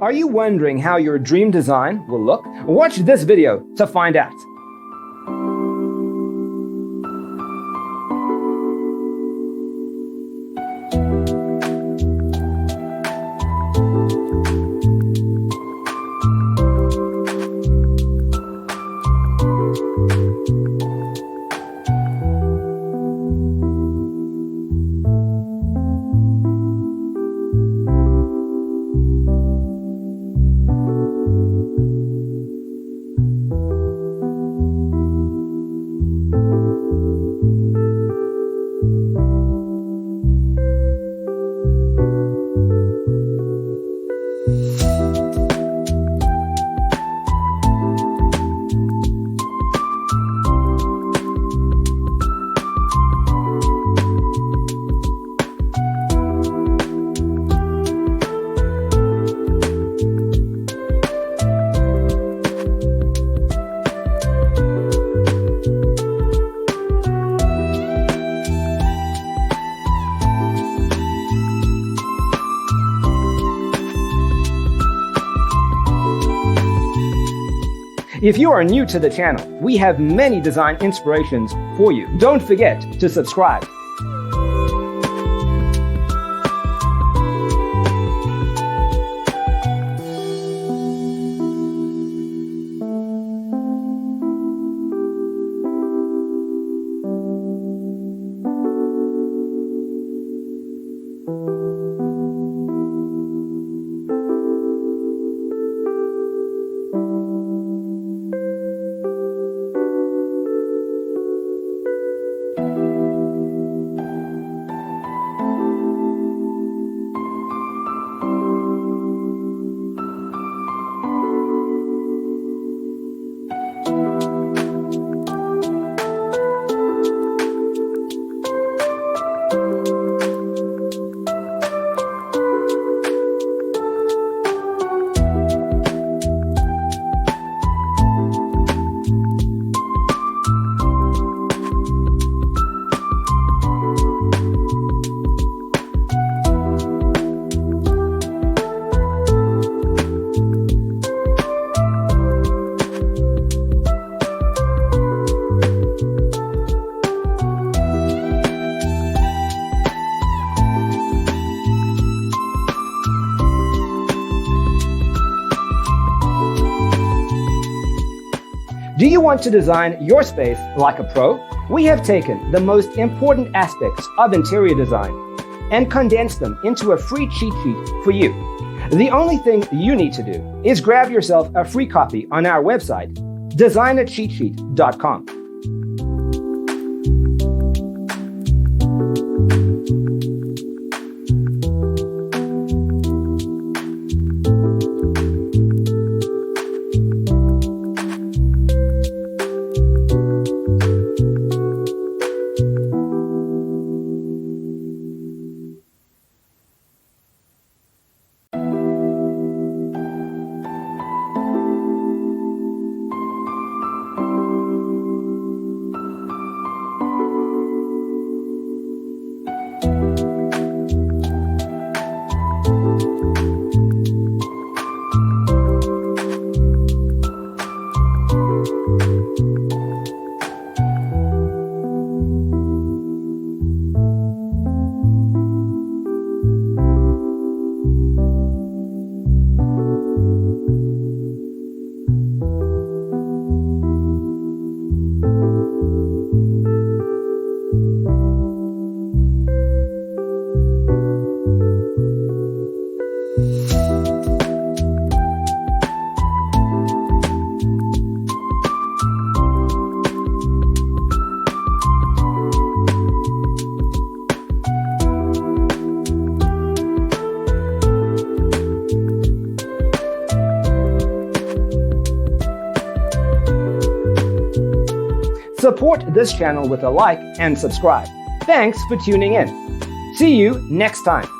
Are you wondering how your dream design will look? Watch this video to find out. If you are new to the channel, we have many design inspirations for you. Don't forget to subscribe. Do you want to design your space like a pro? We have taken the most important aspects of interior design and condensed them into a free cheat sheet for you. The only thing you need to do is grab yourself a free copy on our website, designercheatsheet.com. Support this channel with a like and subscribe. Thanks for tuning in. See you next time.